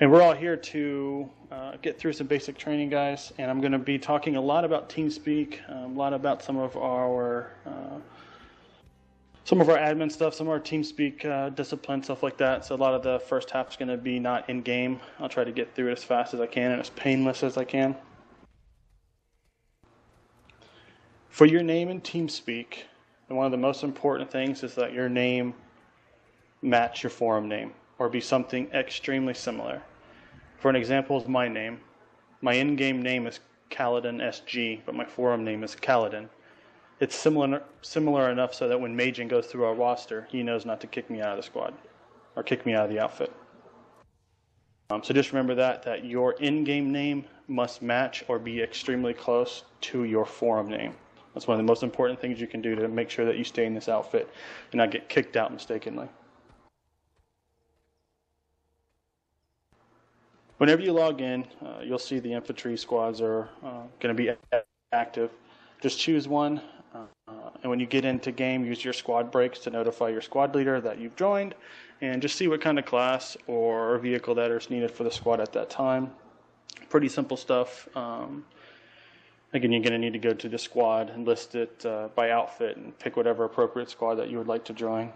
And we're all here to get through some basic training, guys. And I'm going to be talking a lot about TeamSpeak, a lot about some of our admin stuff, some of our TeamSpeak discipline, stuff like that. So a lot of the first half is going to be not in game. I'll try to get through it as fast as I can and as painless as I can. For your name in TeamSpeak, one of the most important things is that your name match your forum name or be something extremely similar. For an example is my name. My in-game name is Kaladin SG, but my forum name is Kaladin. It's similar enough so that when Majin goes through our roster, he knows not to kick me out of the squad or kick me out of the outfit. So just remember that your in-game name must match or be extremely close to your forum name. That's one of the most important things you can do to make sure that you stay in this outfit and not get kicked out mistakenly. Whenever you log in, you'll see the infantry squads are going to be active. Just choose one, and when you get into game, use your squad breaks to notify your squad leader that you've joined, and just see what kind of class or vehicle that is needed for the squad at that time. Pretty simple stuff. Again, you're going to need to go to the squad and list it by outfit and pick whatever appropriate squad that you would like to join.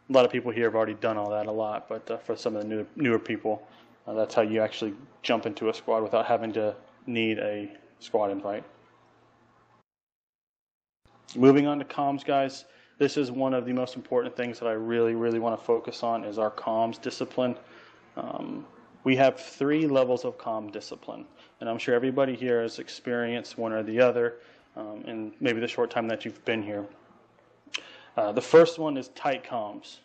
A lot of people here have already done all that a lot, but for some of the newer people, that's how you actually jump into a squad without having to need a squad invite. Moving on to comms, guys. This is one of the most important things that I really want to focus on is our comms discipline. We have 3 levels of comm discipline, and I'm sure everybody here has experienced one or the other in maybe the short time that you've been here. The first one is tight comms.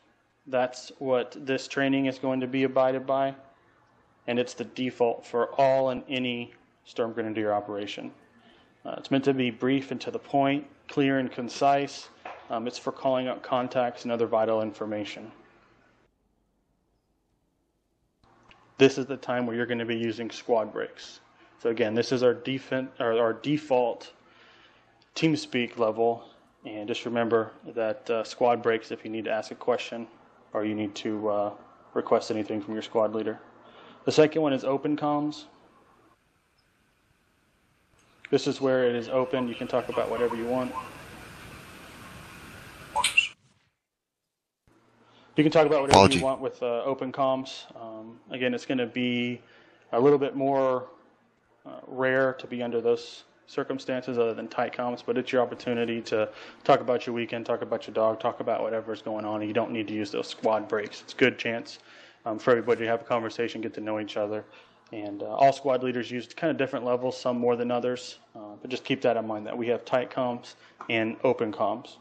That's what this training is going to be abided by, and it's the default for all and any Sturmgrenadier operation. It's meant to be brief and to the point, clear and concise. It's for calling out contacts and other vital information. This is the time where you're going to be using squad breaks. So again, this is our default TeamSpeak level, and just remember that squad breaks if you need to ask a question or you need to request anything from your squad leader. The second one is open comms. This is where it is open. You can talk about whatever you want. You can talk about whatever you want with open comms. Again, it's going to be a little bit more rare to be under those circumstances other than tight comms, but it's your opportunity to talk about your weekend, talk about your dog, talk about whatever is going on, and you don't need to use those squad breaks. It's a good chance for everybody to have a conversation, get to know each other. And all squad leaders use kind of different levels, some more than others, but just keep that in mind that we have tight comms and open comms,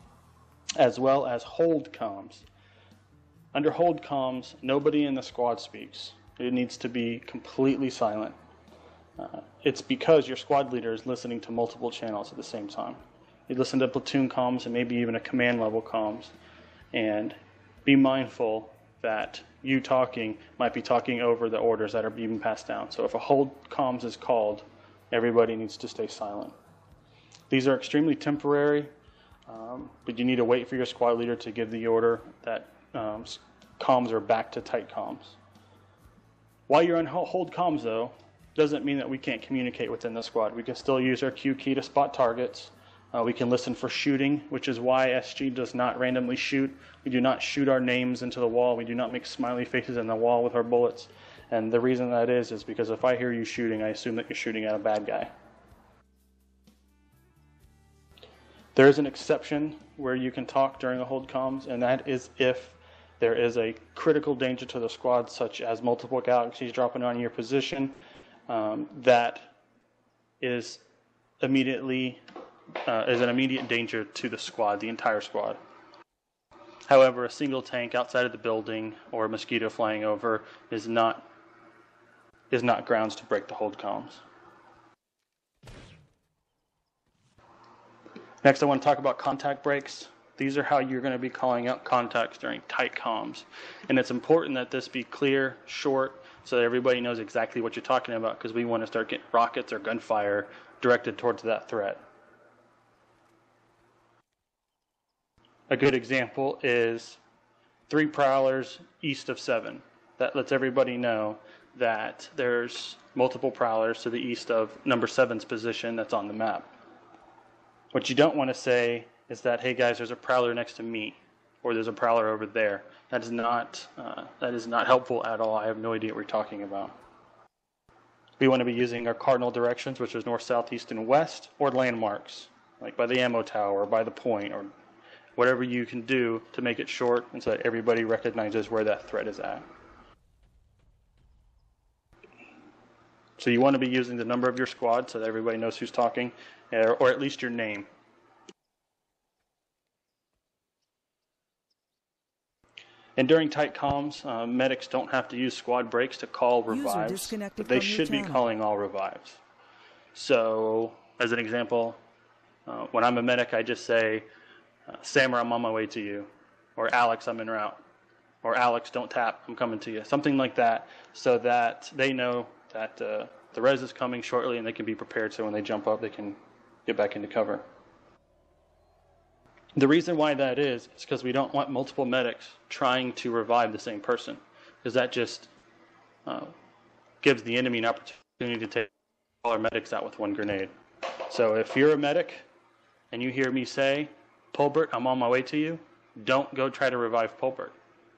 as well as hold comms. Under hold comms, nobody in the squad speaks. It needs to be completely silent. It's because your squad leader is listening to multiple channels at the same time. You listen to platoon comms and maybe even a command level comms, and be mindful that you talking might be talking over the orders that are being passed down. So if a hold comms is called, everybody needs to stay silent. These are extremely temporary, but you need to wait for your squad leader to give the order that comms are back to tight comms. While you're on hold comms, though, doesn't mean that we can't communicate within the squad. We can still use our Q key to spot targets. We can listen for shooting, which is why SG does not randomly shoot. We do not shoot our names into the wall. We do not make smiley faces in the wall with our bullets. And the reason that is because if I hear you shooting, I assume that you're shooting at a bad guy. There is an exception where you can talk during a hold comms, and that is if there is a critical danger to the squad, such as multiple galaxies dropping on your position, that is immediately is an immediate danger to the squad, the entire squad. However, a single tank outside of the building or a mosquito flying over is not grounds to break the hold comms. Next, I want to talk about contact breaks. These are how you're going to be calling out contacts during tight comms. And it's important that this be clear, short, so that everybody knows exactly what you're talking about, because we want to start getting rockets or gunfire directed towards that threat. A good example is 3 prowlers east of 7. that lets everybody know that there's multiple prowlers to the east of number 7's position that's on the map. What you don't want to say is that, hey guys, there's a prowler next to me, or there's a prowler over there. That is not helpful at all. I have no idea what we're talking about. We want to be using our cardinal directions, which is north, south, east, and west, or landmarks, like by the ammo tower, or by the point, or whatever you can do to make it short and so that everybody recognizes where that threat is at. So you want to be using the number of your squad so that everybody knows who's talking, or at least your name. And during tight comms, medics don't have to use squad breaks to call revives, but they should be calling all revives. So, as an example, when I'm a medic, I just say, Sammer, I'm on my way to you, or Alex, I'm en route, or Alex, don't tap, I'm coming to you, something like that, so that they know that the res is coming shortly and they can be prepared so when they jump up, they can get back into cover. The reason why that is because we don't want multiple medics trying to revive the same person, because that just gives the enemy an opportunity to take all our medics out with one grenade. So if you're a medic and you hear me say, Pulbert, I'm on my way to you, don't go try to revive Pulbert.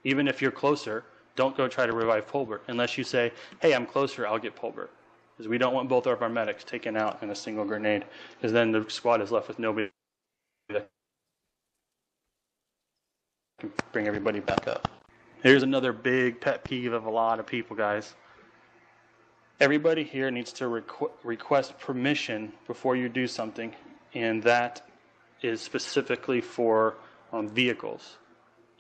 Even if you're closer, don't go try to revive Pulbert unless you say, hey, I'm closer, I'll get Pulbert. Because we don't want both of our medics taken out in a single grenade, because then the squad is left with nobody that can bring everybody back up. Here's another big pet peeve of a lot of people, guys. Everybody here needs to request permission before you do something, and that is specifically for vehicles.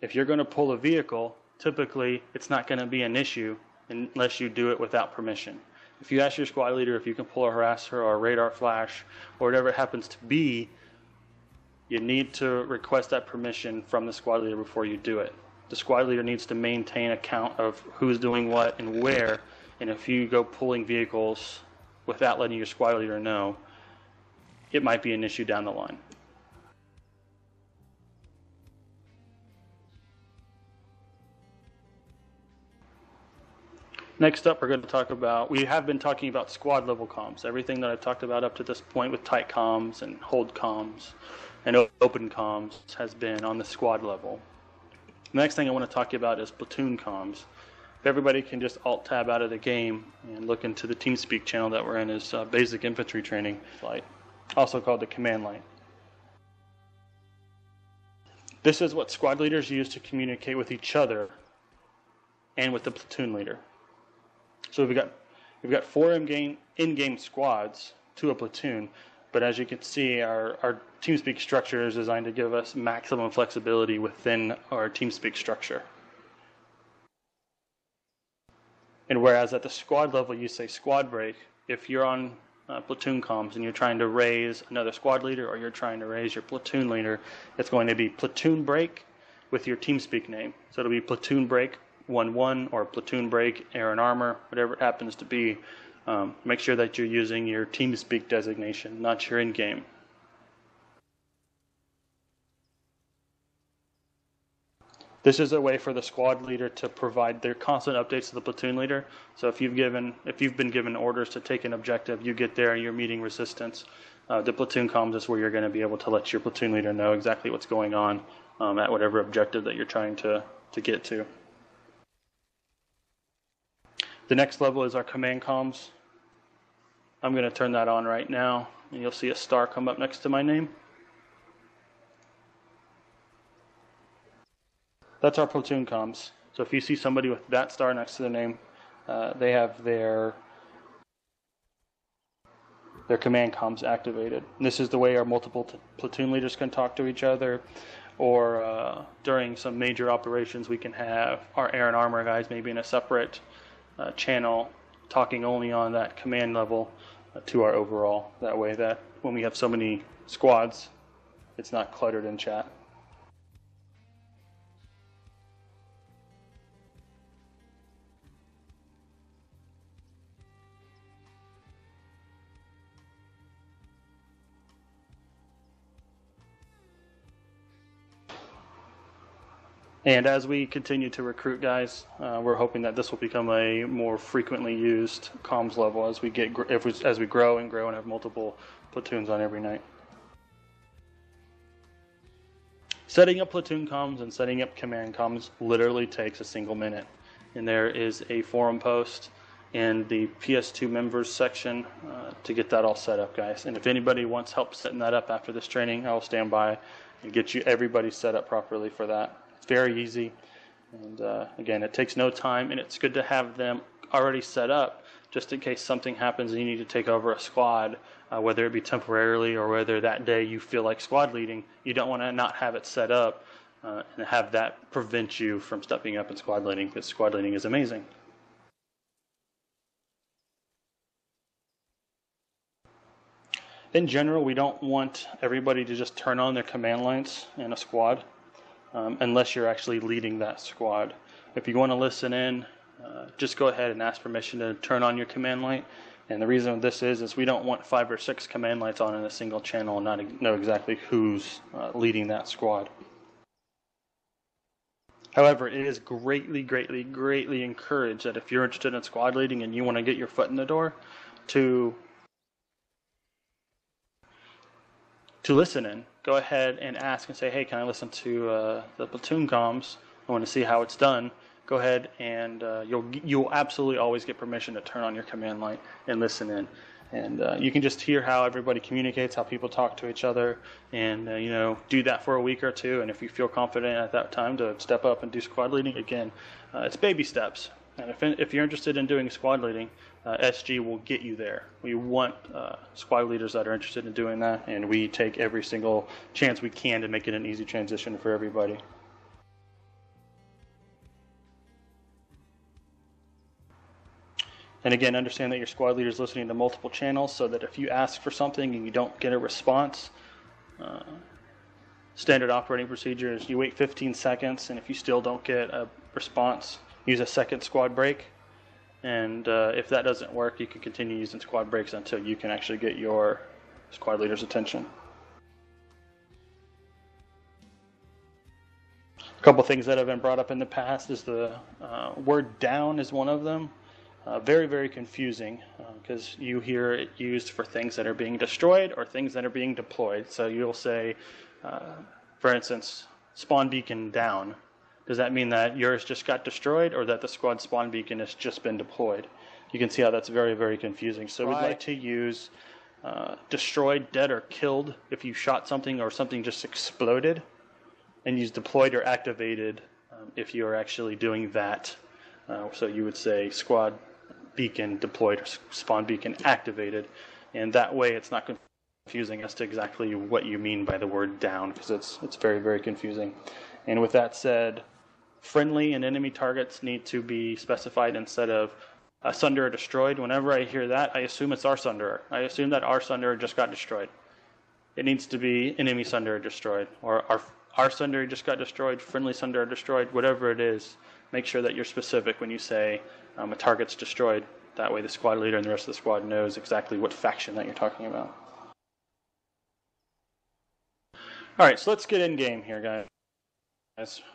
If you're going to pull a vehicle, typically it's not going to be an issue unless you do it without permission. If you ask your squad leader if you can pull a harasser or a radar flash or whatever it happens to be, you need to request that permission from the squad leader before you do it. The squad leader needs to maintain a count of who's doing what and where, and if you go pulling vehicles without letting your squad leader know, it might be an issue down the line. Next up, we're going to talk about, we have been talking about squad level comms. Everything that I've talked about up to this point with tight comms and hold comms and open comms has been on the squad level. The next thing I want to talk about is platoon comms. If everybody can just alt-tab out of the game and look into the TeamSpeak channel that we're in, is Basic Infantry Training Flight, also called the Command Line. This is what squad leaders use to communicate with each other and with the platoon leader. So we've got 4 in-game squads to a platoon, but as you can see, our TeamSpeak structure is designed to give us maximum flexibility within our TeamSpeak structure. And whereas at the squad level you say squad break, if you're on platoon comms and you're trying to raise another squad leader or you're trying to raise your platoon leader, it's going to be platoon break with your TeamSpeak name. So it'll be platoon break 1-1 or platoon break air and armor, whatever it happens to be. Make sure that you're using your TeamSpeak designation, not your in-game. This is a way for the squad leader to provide their constant updates to the platoon leader. So if you've been given orders to take an objective, you get there and you're meeting resistance. The platoon comms is where you're going to be able to let your platoon leader know exactly what's going on at whatever objective that you're trying to get to. The next level is our command comms. I'm going to turn that on right now, and you'll see a star come up next to my name. That's our platoon comms. So if you see somebody with that star next to the name, they have their command comms activated. And this is the way our multiple platoon leaders can talk to each other, or during some major operations we can have our air and armor guys maybe in a separate channel talking only on that command level to our overall. That way that when we have so many squads, it's not cluttered in chat. And as we continue to recruit guys, we're hoping that this will become a more frequently used comms level as we as we grow and have multiple platoons on every night. Setting up platoon comms and setting up command comms literally takes a single minute. And there is a forum post in the PS2 members section to get that all set up, guys. And if anybody wants help setting that up after this training, I will stand by and get you everybody set up properly for that. It's very easy. And again, it takes no time, and it's good to have them already set up just in case something happens and you need to take over a squad, whether it be temporarily or whether that day you feel like squad leading. You don't want to not have it set up and have that prevent you from stepping up and squad leading, because squad leading is amazing. In general, we don't want everybody to just turn on their command lines in a squad unless you're actually leading that squad. If you want to listen in, just go ahead and ask permission to turn on your command light. And the reason this is we don't want 5 or 6 command lights on in a single channel and not know exactly who's leading that squad. However, it is greatly encouraged that if you're interested in squad leading and you want to get your foot in the door, to listen in. Go ahead and ask and say, hey, can I listen to the platoon comms? I want to see how it's done. Go ahead and you'll absolutely always get permission to turn on your command light and listen in. And you can just hear how everybody communicates, how people talk to each other, and do that for a week or two. And if you feel confident at that time to step up and do squad leading, again, it's baby steps. And if you're interested in doing squad leading, SG will get you there. We want squad leaders that are interested in doing that, and we take every single chance we can to make it an easy transition for everybody. And again, understand that your squad leader is listening to multiple channels, so that if you ask for something and you don't get a response, standard operating procedure is you wait 15 seconds, and if you still don't get a response, use a second squad break. And if that doesn't work, you can continue using squad breaks until you can actually get your squad leader's attention. A couple things that have been brought up in the past is the word down is one of them. Very confusing because you hear it used for things that are being destroyed or things that are being deployed. So you'll say, for instance, spawn beacon down. Does that mean that yours just got destroyed or that the squad spawn beacon has just been deployed? You can see how that's very confusing. So we'd like to use destroyed, dead, or killed if you shot something or something just exploded, and use deployed or activated if you are actually doing that. So you would say squad beacon deployed or spawn beacon activated, and that way it's not confusing as to exactly what you mean by the word down, because it's very confusing. And with that said, friendly and enemy targets need to be specified instead of Sunderer destroyed. Whenever I hear that, I assume it's our Sunderer. I assume that our Sunderer just got destroyed. It needs to be enemy Sunderer destroyed, or our Sunderer just got destroyed, friendly Sunderer destroyed, whatever it is. Make sure that you're specific when you say a target's destroyed. That way the squad leader and the rest of the squad knows exactly what faction that you're talking about. All right, so let's get in game here, guys.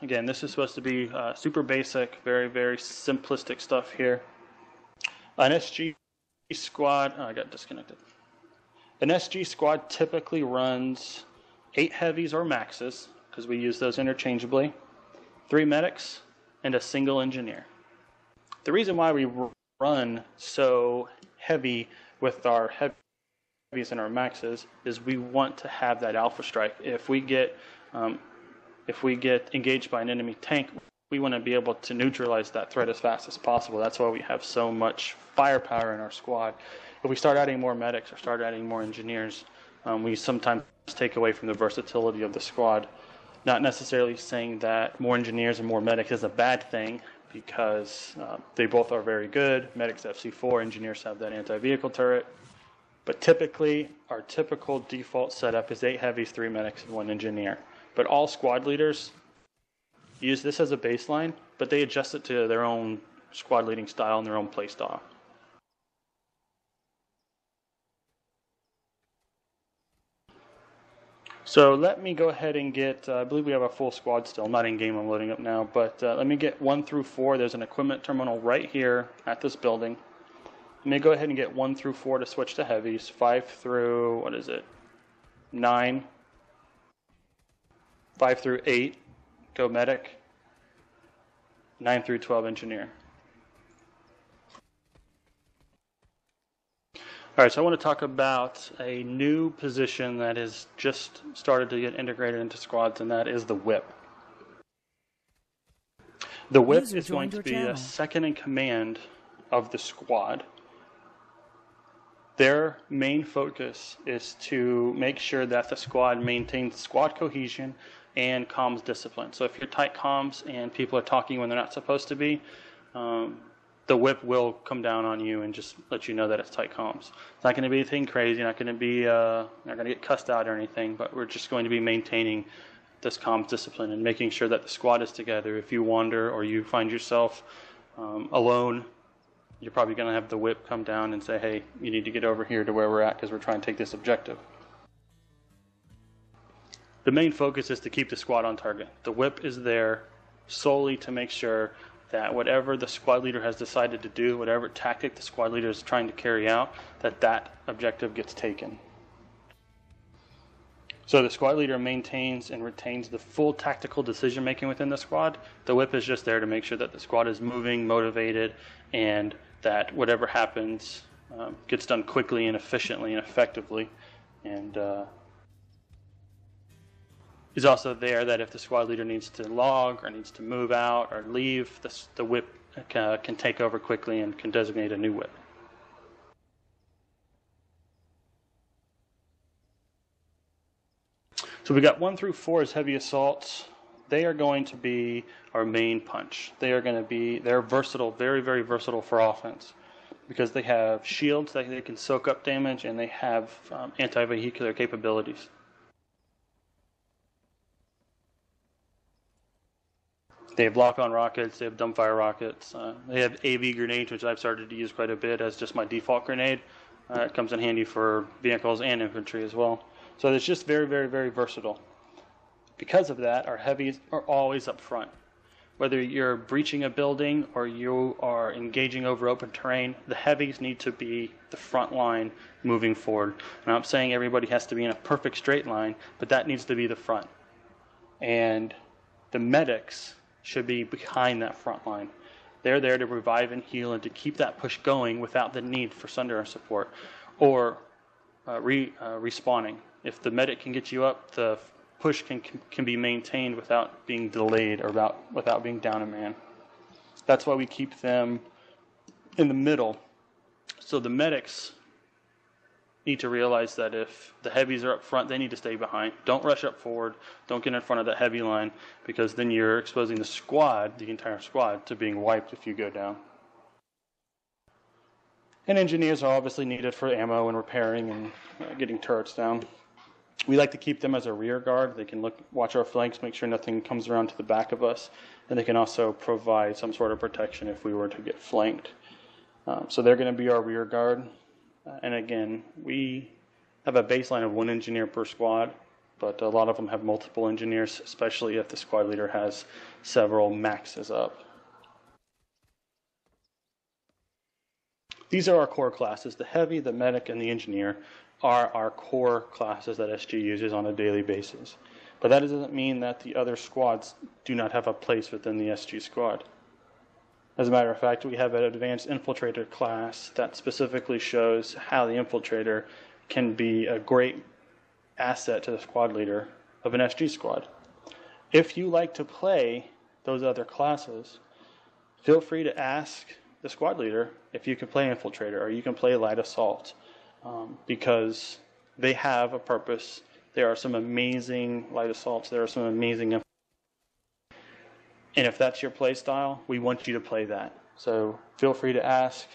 Again, this is supposed to be super basic, very simplistic stuff here. An SG squad, I got disconnected. An SG squad typically runs 8 heavies or maxes, because we use those interchangeably, 3 medics, and a single engineer. The reason why we run so heavy with our heavies and our maxes is we want to have that alpha strike. If we get engaged by an enemy tank, we want to be able to neutralize that threat as fast as possible. That's why we have so much firepower in our squad. If we start adding more medics or start adding more engineers, we sometimes take away from the versatility of the squad. Not necessarily saying that more engineers and more medics is a bad thing, because they both are very good. Medics have C4, engineers have that anti-vehicle turret. But typically, our typical default setup is 8 heavies, 3 medics, and 1 engineer. But all squad leaders use this as a baseline, but they adjust it to their own squad leading style and their own play style. So let me go ahead and get, I believe we have a full squad still. I'm not in game, I'm loading up now, but let me get 1 through 4. There's an equipment terminal right here at this building. Let me go ahead and get 1 through 4 to switch to heavies. 5 through, 9. 5 through 8, go medic. 9 through 12, engineer. All right, so I want to talk about a new position that has just started to get integrated into squads, and that is the whip. The whip is going to be a second in command of the squad. Their main focus is to make sure that the squad maintains squad cohesion and comms discipline. So if you're tight comms and people are talking when they're not supposed to be, the whip will come down on you and just let you know that it's tight comms. It's not going to be anything crazy, not going to get cussed out or anything, but we're just going to be maintaining this comms discipline and making sure that the squad is together. If you wander or you find yourself alone, you're probably going to have the whip come down and say, hey, you need to get over here to where we're at because we're trying to take this objective. The main focus is to keep the squad on target. The whip is there solely to make sure that whatever the squad leader has decided to do, whatever tactic the squad leader is trying to carry out, that objective gets taken. So the squad leader maintains and retains the full tactical decision making within the squad. The whip is just there to make sure that the squad is moving, motivated, and that whatever happens gets done quickly and efficiently and effectively. And is also there that if the squad leader needs to log or needs to move out or leave, the whip can take over quickly and can designate a new whip. So we got 1 through 4 as heavy assaults. They are going to be our main punch. They're versatile, very, very versatile for offense because they have shields that they can soak up damage and they have anti-vehicular capabilities. They have lock-on rockets, they have dumbfire rockets, they have AV grenades, which I've started to use quite a bit as just my default grenade. It comes in handy for vehicles and infantry as well. So it's just very, very, very versatile. Because of that, our heavies are always up front. Whether you're breaching a building or you are engaging over open terrain, the heavies need to be the front line moving forward. And I'm saying everybody has to be in a perfect straight line, but that needs to be the front. And the medics should be behind that front line. They're there to revive and heal and to keep that push going without the need for Sunder support or respawning. If the medic can get you up, the push can be maintained without being delayed or without being down a man. That's why we keep them in the middle. So the medics need to realize that if the heavies are up front, they need to stay behind. Don't rush up forward. Don't get in front of that heavy line because then you're exposing the squad, the entire squad, to being wiped if you go down. And engineers are obviously needed for ammo and repairing and getting turrets down. We like to keep them as a rear guard. They can watch our flanks, make sure nothing comes around to the back of us, and they can also provide some sort of protection if we were to get flanked. So they're going to be our rear guard. And again, we have a baseline of 1 engineer per squad, but a lot of them have multiple engineers, especially if the squad leader has several maxes up. These are our core classes. The heavy, the medic, and the engineer are our core classes that SG uses on a daily basis. But that doesn't mean that the other squads do not have a place within the SG squad. As a matter of fact, we have an advanced infiltrator class that specifically shows how the infiltrator can be a great asset to the squad leader of an SG squad. If you like to play those other classes, feel free to ask the squad leader if you can play infiltrator or you can play light assault because they have a purpose. There are some amazing light assaults. There are some amazing. And if that's your play style, we want you to play that. So feel free to ask.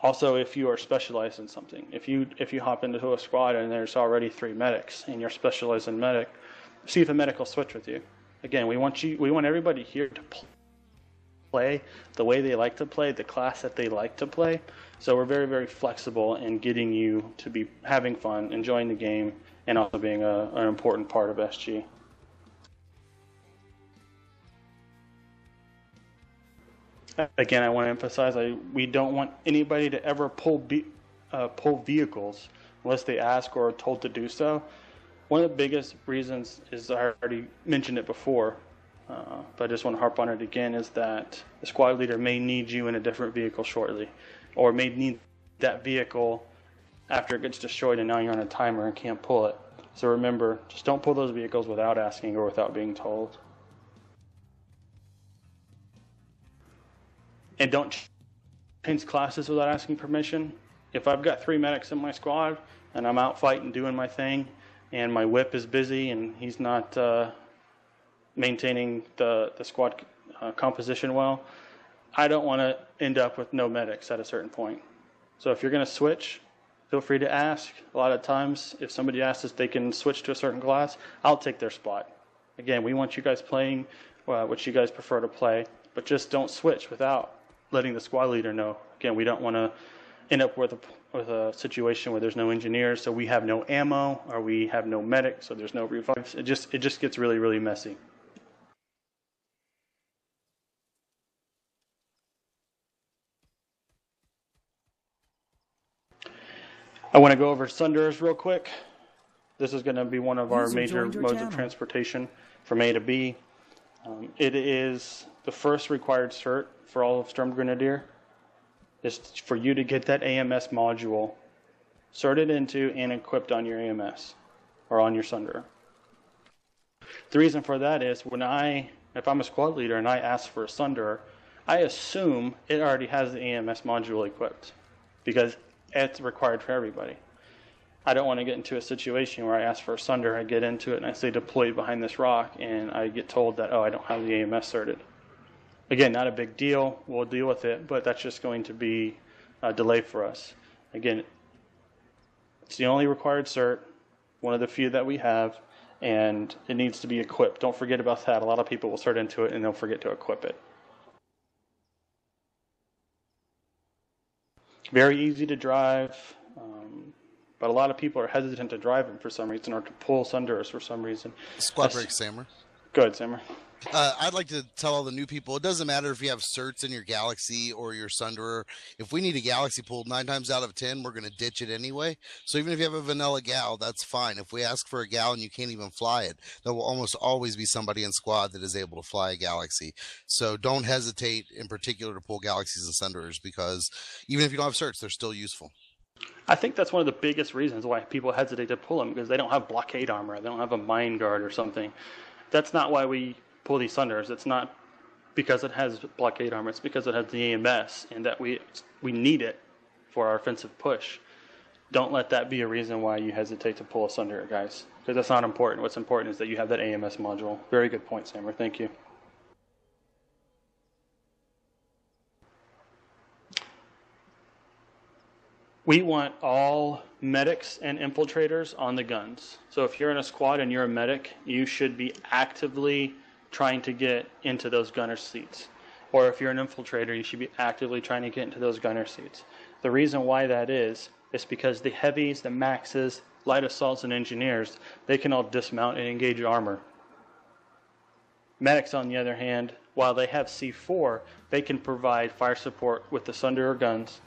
Also, if you are specialized in something, if you hop into a squad and there's already 3 medics and you're specialized in medic, see if a medic will switch with you. Again, we want everybody here to play, the way they like to play, the class that they like to play. So we're very, very flexible in getting you to be having fun, enjoying the game, and also being an important part of SG. Again, I want to emphasize, we don't want anybody to ever pull vehicles unless they ask or are told to do so. One of the biggest reasons is, I already mentioned it before, but I just want to harp on it again, is that the squad leader may need you in a different vehicle shortly, or may need that vehicle after it gets destroyed and now you're on a timer and can't pull it. So remember, just don't pull those vehicles without asking or without being told. And don't change classes without asking permission. If I've got 3 medics in my squad and I'm out fighting, doing my thing, and my whip is busy and he's not maintaining the squad composition well, I don't want to end up with no medics at a certain point. So if you're going to switch, feel free to ask. A lot of times, if somebody asks if they can switch to a certain class, I'll take their spot. Again, we want you guys playing what you guys prefer to play, but just don't switch without letting the squad leader know. Again, we don't want to end up with a situation where there's no engineers, so we have no ammo, or we have no medics, so there's no revives. It just gets really, really messy. I want to go over Sunderers real quick. This is going to be one of our major modes of transportation from A to B. It is the first required cert for all of Sturmgrenadier. Is for you to get that AMS module certed into and equipped on your AMS or on your Sunderer. The reason for that is if I'm a squad leader and I ask for a Sunderer, I assume it already has the AMS module equipped because it's required for everybody. I don't want to get into a situation where I ask for a Sunderer, I get into it and I say deploy behind this rock and I get told that, oh, I don't have the AMS certed. Again, not a big deal. We'll deal with it, but that's just going to be a delay for us. Again, it's the only required cert, one of the few that we have, and it needs to be equipped. Don't forget about that. A lot of people will cert into it and they'll forget to equip it. Very easy to drive, but a lot of people are hesitant to drive them for some reason, or to pull Sunderers for some reason. Squad break, Sammer. Go ahead, Sammer. I'd like to tell all the new people, it doesn't matter if you have certs in your Galaxy or your Sunderer. If we need a Galaxy pulled, 9 times out of 10, we're going to ditch it anyway. So even if you have a vanilla Gal, that's fine. If we ask for a Gal and you can't even fly it, there will almost always be somebody in squad that is able to fly a Galaxy. So don't hesitate in particular to pull Galaxies and Sunderers, because even if you don't have certs, they're still useful. I think that's one of the biggest reasons why people hesitate to pull them, because they don't have blockade armor. They don't have a mine guard or something. That's not why we pull these Sunderers. It's not because it has blockade armor. It's because it has the AMS, and that we need it for our offensive push. Don't let that be a reason why you hesitate to pull a Sunderer, guys, because that's not important. What's important is that you have that AMS module. Very good point, Sammer. Thank you. We want all medics and infiltrators on the guns. So if you're in a squad and you're a medic, you should be actively trying to get into those gunner seats. Or if you're an infiltrator, you should be actively trying to get into those gunner seats. The reason why that is because the heavies, the maxes, light assaults, and engineers, they can all dismount and engage armor. Medics, on the other hand, while they have C4, they can provide fire support with the Sunderer guns,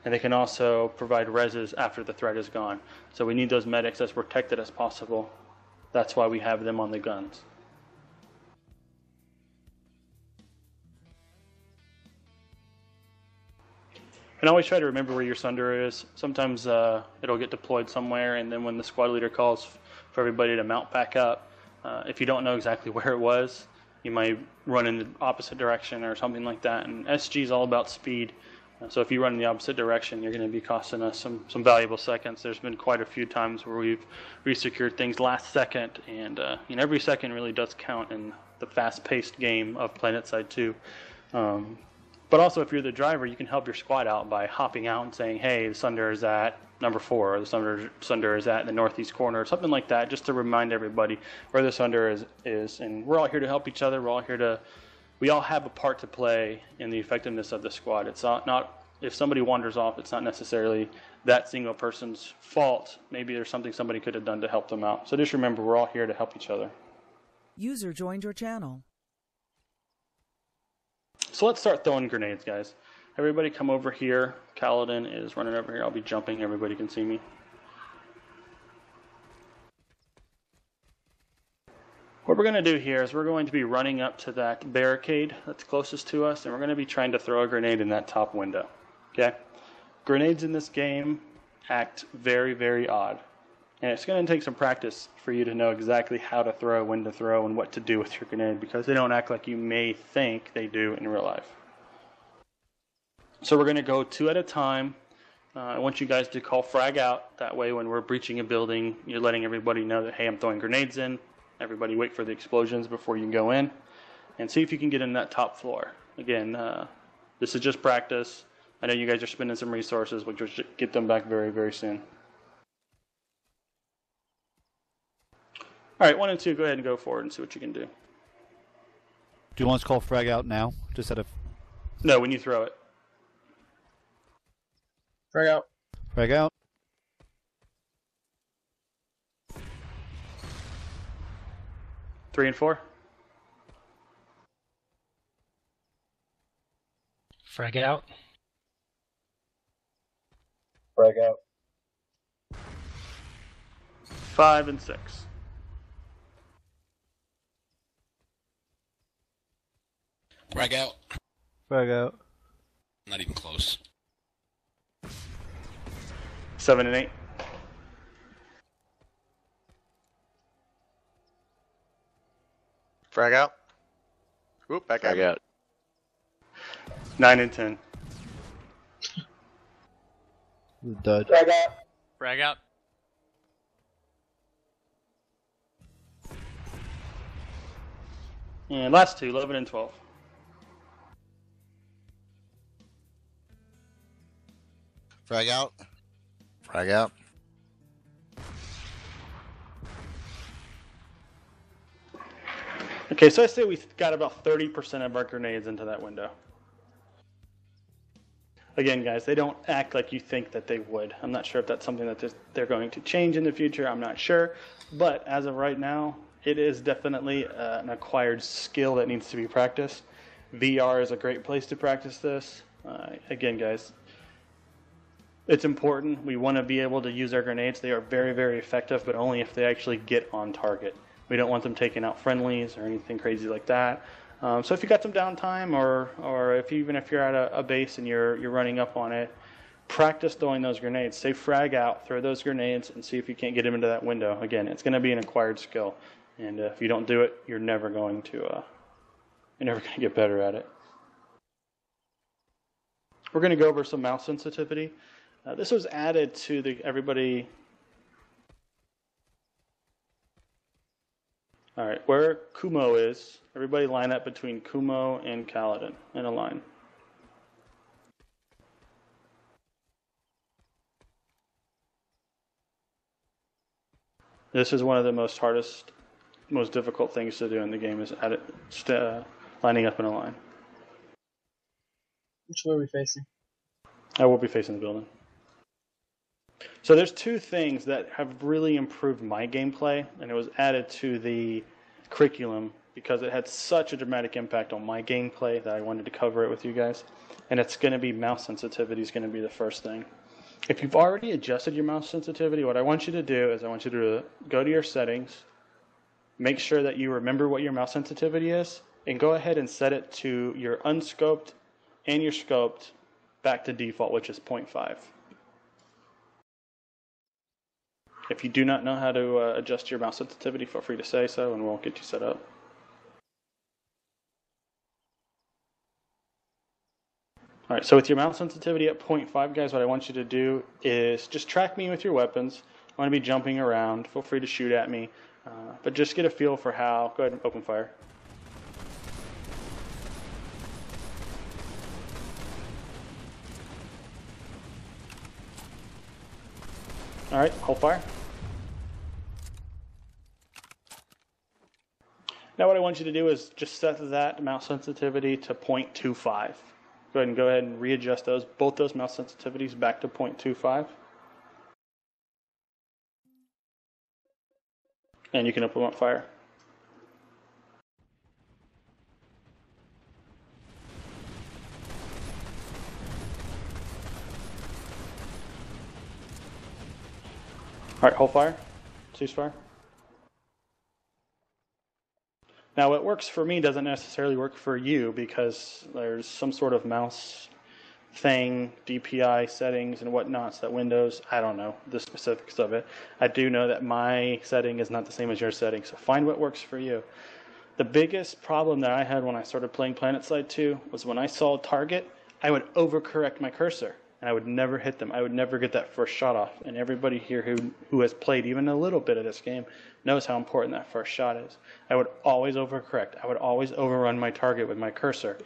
and they can also provide reses after the threat is gone. So we need those medics as protected as possible. That's why we have them on the guns. And always try to remember where your Sunderer is. Sometimes it'll get deployed somewhere, and then when the squad leader calls for everybody to mount back up, if you don't know exactly where it was, you might run in the opposite direction or something like that. And SG is all about speed. So if you run in the opposite direction, you're going to be costing us some valuable seconds. There's been quite a few times where we've resecured things last second, and every second really does count in the fast-paced game of PlanetSide 2. But also, if you're the driver, you can help your squad out by hopping out and saying, hey, the Sunderer is at number 4, or the Sunderer is at the northeast corner, or something like that, just to remind everybody where the Sunderer is. And we're all here to help each other. We're all here to we all have a part to play in the effectiveness of the squad. It's not if somebody wanders off, it's not necessarily that single person's fault. Maybe there's something somebody could have done to help them out. So just remember, we're all here to help each other. User joined your channel. So let's start throwing grenades, guys. Everybody come over here. Kaladin is running over here. I'll be jumping. Everybody can see me. What we're going to do here is we're going to be running up to that barricade that's closest to us, and we're going to be trying to throw a grenade in that top window. Okay? Grenades in this game act very, very odd. And it's going to take some practice for you to know exactly how to throw, when to throw, and what to do with your grenade, because they don't act like you may think they do in real life. So we're going to go 2 at a time. I want you guys to call frag out. That way when we're breaching a building, you're letting everybody know that, hey, I'm throwing grenades in. Everybody wait for the explosions before you go in. And see if you can get in that top floor. Again, this is just practice. I know you guys are spending some resources. We'll just get them back very, very soon. All right, 1 and 2, go ahead and go forward and see what you can do. Do you want us to call frag out now? Just out of... No, when you throw it. Frag out. Frag out. Three and 4. Frag out. Frag out. 5 and 6. Frag out. Frag out. Not even close. 7 and 8. Frag out. Oop, back Frag out. 9 and 10. Dud. Frag out. Frag out. And last 2, 11 and 12. Frag out. Frag out. Okay, so I say we got about 30% of our grenades into that window. Again, guys, they don't act like you think that they would. I'm not sure if that's something that they're going to change in the future. I'm not sure. But as of right now, it is definitely an acquired skill that needs to be practiced. VR is a great place to practice this. Again, guys, it's important. We want to be able to use our grenades. They are very, very effective, but only if they actually get on target. We don't want them taking out friendlies or anything crazy like that. So if you got some downtime, or even if you're at a base and you're running up on it, practice throwing those grenades. Say frag out, throw those grenades, and see if you can't get them into that window. Again, it's going to be an acquired skill, and if you don't do it, you're never going to get better at it. We're going to go over some mouse sensitivity. This was added to everybody. All right, where Kumo is, everybody line up between Kumo and Kaladin in a line. This is one of the most difficult things to do in the game, is lining up in a line. Which way are we facing? I will be facing the building. So there's 2 things that have really improved my gameplay, and it was added to the curriculum because it had such a dramatic impact on my gameplay that I wanted to cover it with you guys. And it's going to be mouse sensitivity is going to be the first thing. If you've already adjusted your mouse sensitivity, what I want you to do is I want you to go to your settings, make sure that you remember what your mouse sensitivity is, and go ahead and set it to your unscoped and your scoped back to default, which is 0.5. If you do not know how to adjust your mouse sensitivity, feel free to say so, and we'll get you set up. All right, so with your mouse sensitivity at 0.5, guys, what I want you to do is just track me with your weapons. I'm going to be jumping around. Feel free to shoot at me, but just get a feel for how. Go ahead and open fire. All right, hold fire. Now what I want you to do is just set that mouse sensitivity to 0.25. Go ahead and readjust both those mouse sensitivities back to 0.25. And you can implement fire. All right, hold fire, ceasefire. Now, what works for me doesn't necessarily work for you because there's some sort of mouse thing, DPI settings and whatnots that Windows, I don't know the specifics of it. I do know that my setting is not the same as your setting, so find what works for you. The biggest problem that I had when I started playing PlanetSide 2 was when I saw a target, I would overcorrect my cursor and I would never hit them. I would never get that first shot off. And everybody here who has played even a little bit of this game knows how important that first shot is. I would always overcorrect. I would always overrun my target with my cursor.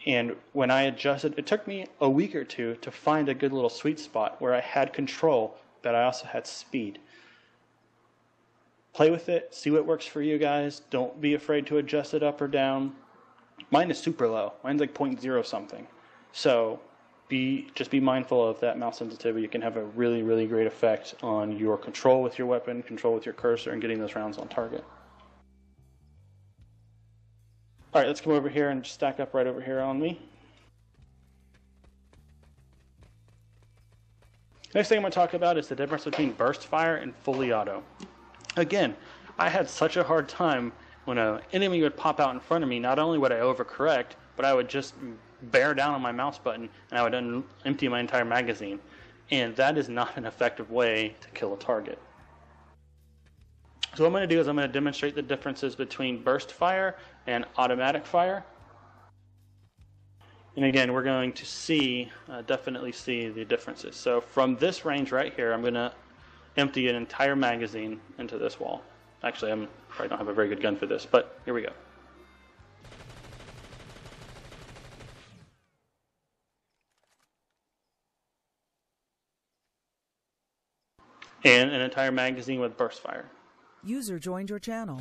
And when I adjusted, it took me a week or two to find a good little sweet spot where I had control, but I also had speed. Play with it, see what works for you guys. Don't be afraid to adjust it up or down. Mine is super low. Mine's like 0.0 something. So just be mindful of that mouse sensitivity. It can have a really, really great effect on your control with your weapon, control with your cursor, and getting those rounds on target. All right, let's come over here and stack up right over here on me. Next thing I'm going to talk about is the difference between burst fire and fully auto. Again, I had such a hard time when an enemy would pop out in front of me. Not only would I overcorrect, but I would just bear down on my mouse button and I would empty my entire magazine. And that is not an effective way to kill a target. So what I'm going to do is I'm going to demonstrate the differences between burst fire and automatic fire. And again, we're going to definitely see the differences. So from this range right here, I'm going to empty an entire magazine into this wall. Actually, I probably don't have a very good gun for this, but here we go. And an entire magazine with burst fire. User joined your channel.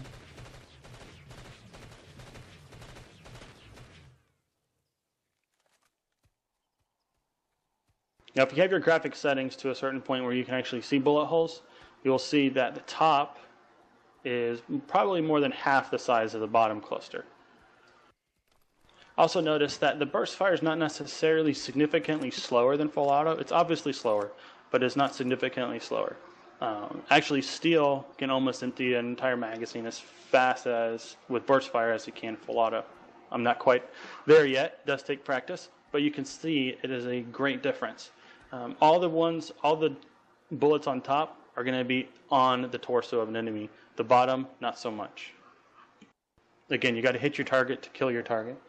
Now, if you have your graphics settings to a certain point where you can actually see bullet holes, you'll see that the top is probably more than half the size of the bottom cluster. Also notice that the burst fire is not necessarily significantly slower than full auto. It's obviously slower, but it's not significantly slower. Actually, steel can almost empty an entire magazine as fast as with burst fire as it can full auto. I'm not quite there yet. It does take practice, but you can see it is a great difference. All the bullets on top are going to be on the torso of an enemy. The bottom, not so much. Again, you got to hit your target to kill your target.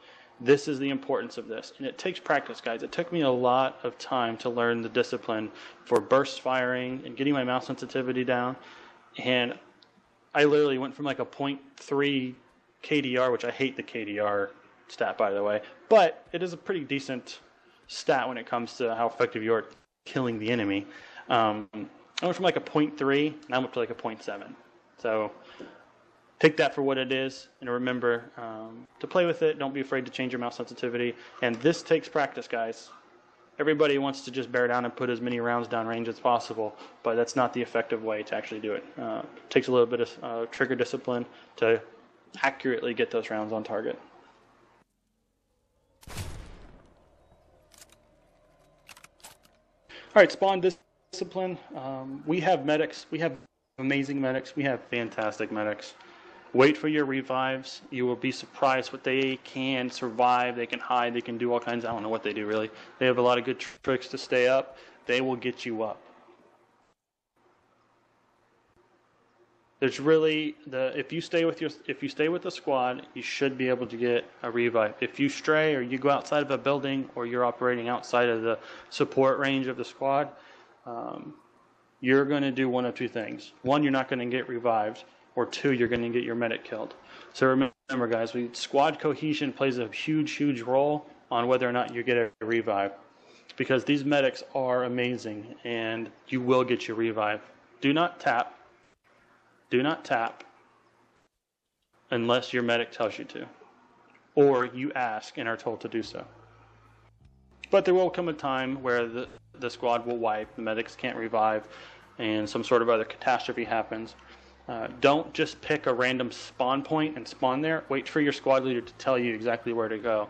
This is the importance of this, and it takes practice, guys. It took me a lot of time to learn the discipline for burst firing and getting my mouse sensitivity down, and I literally went from like a 0.3 KDR, which I hate the KDR stat, by the way, but it is a pretty decent stat when it comes to how effective you are at killing the enemy. I went from like a 0.3, now I'm up to like a 0.7. So take that for what it is, and remember to play with it. Don't be afraid to change your mouse sensitivity. And this takes practice, guys. Everybody wants to just bear down and put as many rounds downrange as possible, but that's not the effective way to actually do it. It takes a little bit of trigger discipline to accurately get those rounds on target. All right, spawn discipline. We have medics. We have amazing medics. We have fantastic medics. Wait for your revives. You will be surprised what they can survive. They can hide. They can do all kinds. I don't know what they do, really. They have a lot of good tricks to stay up. They will get you up. There's really if you stay with the squad, you should be able to get a revive. If you stray or you go outside of a building or you're operating outside of the support range of the squad, you're going to do one of two things. One, you're not going to get revived. Or two, you're going to get your medic killed. So remember, guys, squad cohesion plays a huge, huge role on whether or not you get a revive. Because these medics are amazing, and you will get your revive. Do not tap. Do not tap. unless your medic tells you to, or you ask and are told to do so. But there will come a time where the squad will wipe, the medics can't revive, and some sort of other catastrophe happens. Don't just pick a random spawn point and spawn there. Wait for your squad leader to tell you exactly where to go,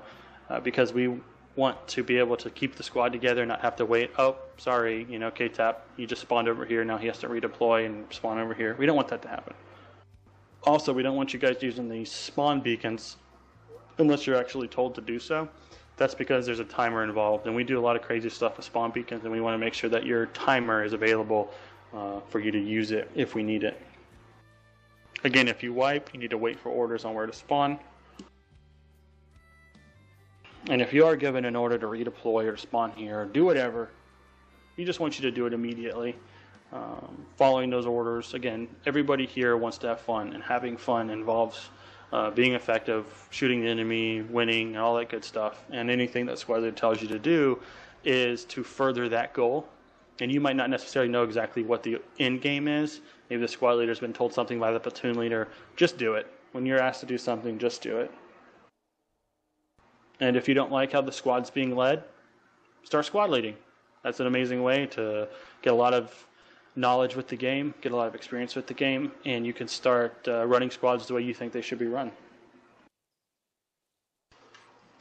because we want to be able to keep the squad together and not have to wait. Oh, sorry, K-Tap, he just spawned over here. Now he has to redeploy and spawn over here. We don't want that to happen. Also, we don't want you guys using these spawn beacons unless you're actually told to do so. That's because there's a timer involved, and we do a lot of crazy stuff with spawn beacons, and we want to make sure that your timer is available for you to use it if we need it. Again, if you wipe, you need to wait for orders on where to spawn. And if you are given an order to redeploy or spawn here or do whatever, we just want you to do it immediately. Following those orders, again, everybody here wants to have fun, and having fun involves being effective, shooting the enemy, winning, all that good stuff. And anything that squad leader tells you to do is to further that goal. And you might not necessarily know exactly what the end game is. Maybe the squad leader's been told something by the platoon leader. Just do it. When you're asked to do something, just do it. And if you don't like how the squad's being led, start squad leading. That's an amazing way to get a lot of knowledge with the game, get a lot of experience with the game, and you can start running squads the way you think they should be run.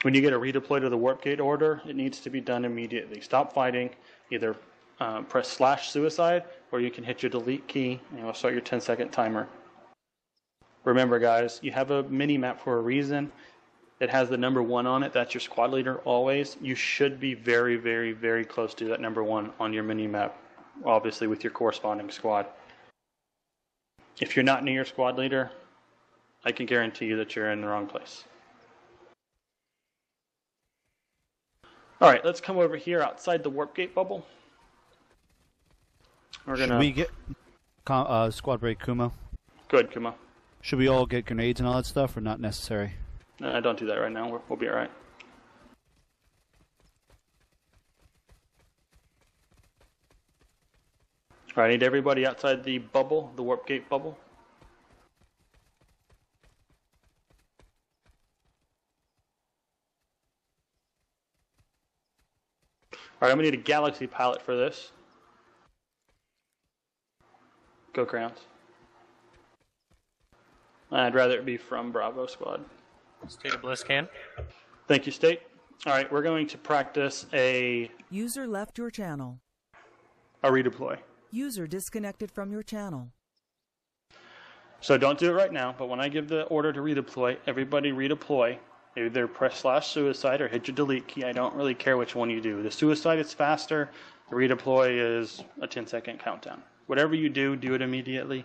When you get a redeploy to the warp gate order, it needs to be done immediately. Stop fighting. Either press /suicide, or you can hit your delete key and it'll start your 10-second timer. Remember, guys, you have a mini-map for a reason. It has the number 1 on it. That's your squad leader always. You should be very, very, very close to that number 1 on your mini-map, obviously with your corresponding squad. If you're not near your squad leader, I can guarantee you that you're in the wrong place. All right, let's come over here outside the warp gate bubble. Should we get squad break Kumo? Good, Kumo. Should we all get grenades and all that stuff, or not necessary? Don't do that right now. We'll be all right. All right, I need everybody outside the bubble, the warp gate bubble. All right, I'm going to need a galaxy pilot for this. Go Crowns. I'd rather it be from Bravo Squad. State of Bliss can. Thank you, State. All right, we're going to practice a User left your channel. redeploy. User disconnected from your channel. So don't do it right now, but when I give the order to redeploy, everybody redeploy. Either press /suicide or hit your delete key. I don't really care which one you do. The suicide is faster. The redeploy is a 10-second countdown. Whatever you do, do it immediately.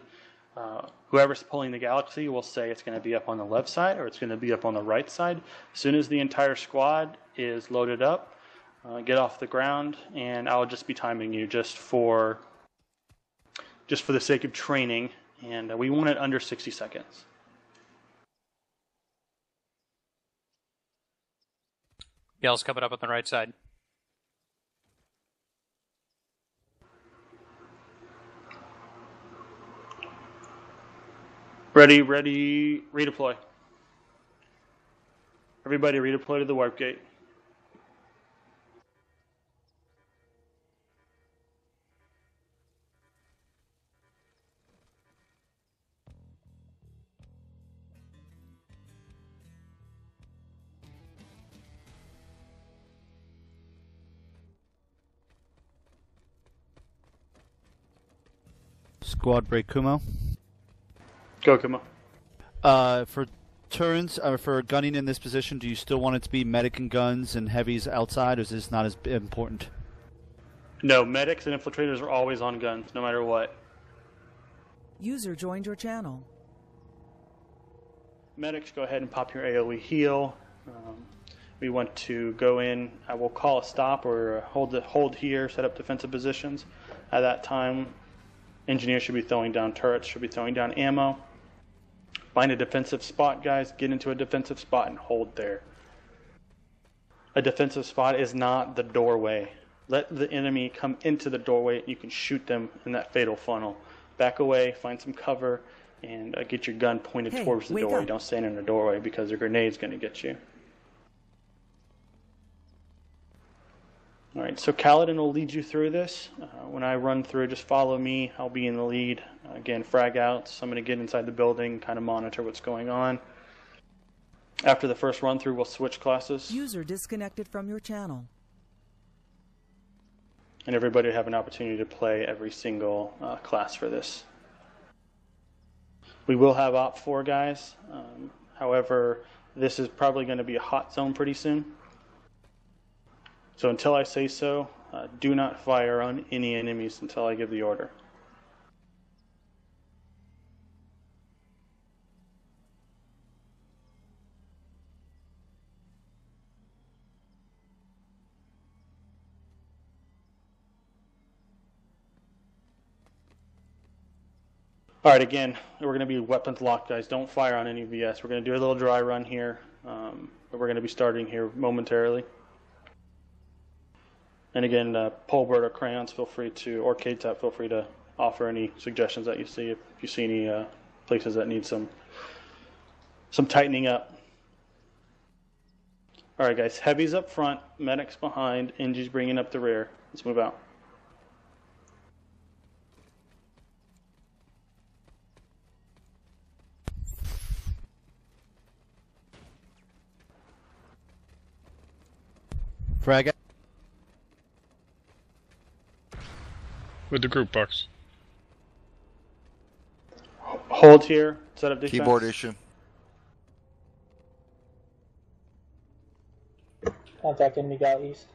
Whoever's pulling the galaxy will say it's going to be up on the left side or it's going to be up on the right side. As soon as the entire squad is loaded up, get off the ground, and I'll just be timing you just for the sake of training, and we want it under 60 seconds. Yell's coming up on the right side. Ready, redeploy. Everybody redeploy to the warp gate. Squad break Kumo. Go, Kumo. For turns, for gunning in this position, do you still want it to be medic and guns and heavies outside, or is this not as important? No, medics and infiltrators are always on guns, no matter what. User joined your channel. Medics, go ahead and pop your AoE heal. We want to go in. I will call a stop or hold here, set up defensive positions. At that time, engineers should be throwing down turrets, should be throwing down ammo. Find a defensive spot, guys. Get into a defensive spot and hold there. A defensive spot is not the doorway. Let the enemy come into the doorway and you can shoot them in that fatal funnel. Back away, find some cover, and get your gun pointed Hey, towards the wake door. up. You don't stand in the doorway because a grenade's going to get you. All right, so Kaladin will lead you through this. When I run through, just follow me. I'll be in the lead. Again, frag outs. I'm going to get inside the building, kind of monitor what's going on. After the first run through, we'll switch classes. User disconnected from your channel. And everybody will have an opportunity to play every single class for this. We will have Op 4 guys. However, this is probably going to be a hot zone pretty soon. So until I say so, do not fire on any enemies until I give the order. All right, again, we're going to be weapons locked, guys. Don't fire on any VS. We're going to do a little dry run here, but we're going to be starting here momentarily. And again, Polbert or Crayons, feel free to, or KTAP, feel free to offer any suggestions that you see if you see any places that need some tightening up. All right, guys, heavies up front, medics behind, NG's bringing up the rear. Let's move out. Frag out. With the group box. Hold here, set up defense. Keyboard issue. Contact enemy gal east.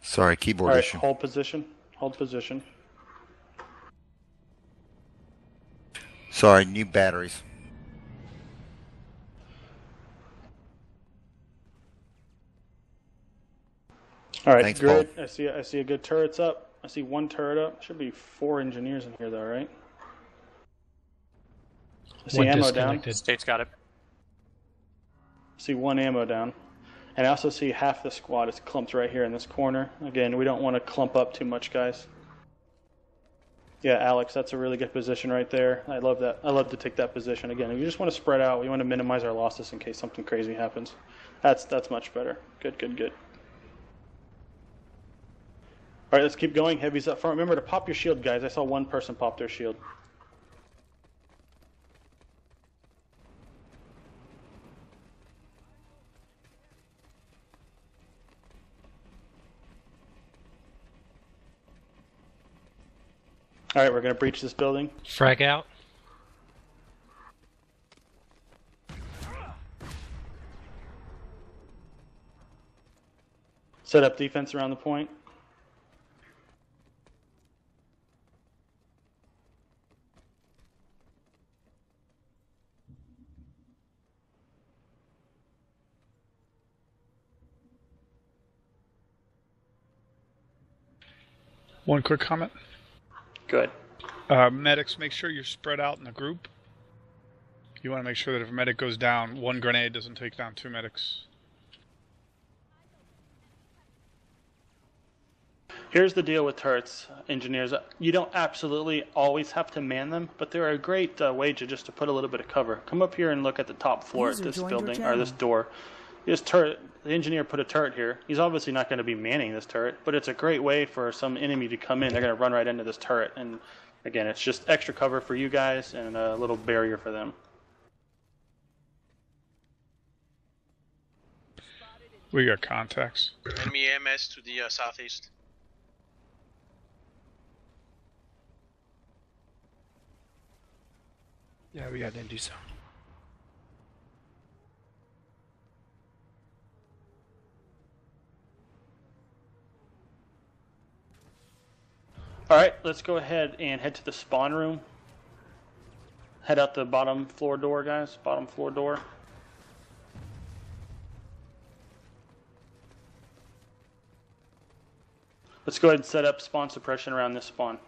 Sorry, keyboard All right, issue. hold position. Hold position. Sorry, new batteries. All right, Thanks, good. I see a good turret's up. I see one turret up. Should be 4 engineers in here, though, right? I see One ammo disconnected. down. State's got it. I see 1 ammo down. And I also see half the squad is clumped right here in this corner. Again, we don't want to clump up too much, guys. Yeah, Alex, that's a really good position right there. I love that. I love to take that position. Again, if you just want to spread out, we want to minimize our losses in case something crazy happens. That's much better. Good, good, good. All right, let's keep going. Heavies up front. Remember to pop your shield, guys. I saw one person pop their shield. All right, we're going to breach this building. Frag out. Set up defense around the point. One quick comment. Good. Medics, make sure you're spread out in the group. You want to make sure that if a medic goes down, 1 grenade doesn't take down 2 medics. Here's the deal with turrets, engineers. You don't absolutely always have to man them, but they're a great way just to put a little bit of cover. Come up here and look at the top floor User at this joined your building, or this channel. door. This turret, the engineer put a turret here. He's obviously not going to be manning this turret, but it's a great way for some enemy to come in. They're going to run right into this turret. And again, it's just extra cover for you guys and a little barrier for them. We got contacts. Enemy MS to the southeast. Yeah, we got NG zone. All right, let's go ahead and head to the spawn room. Head out the bottom floor door, guys. Bottom floor door. Let's go ahead and set up spawn suppression around this spawn.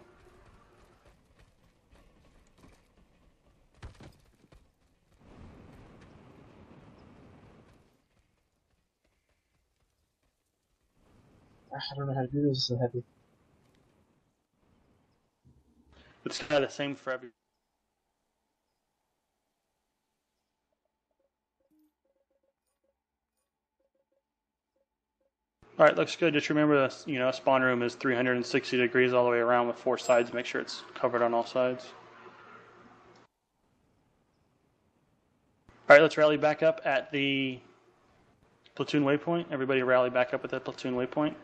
I don't know how to do this so heavy. It's kind of the same for every. All right, looks good. Just remember, a spawn room is 360 degrees all the way around with 4 sides. Make sure it's covered on all sides. All right, let's rally back up at the platoon waypoint. Everybody rally back up at that platoon waypoint.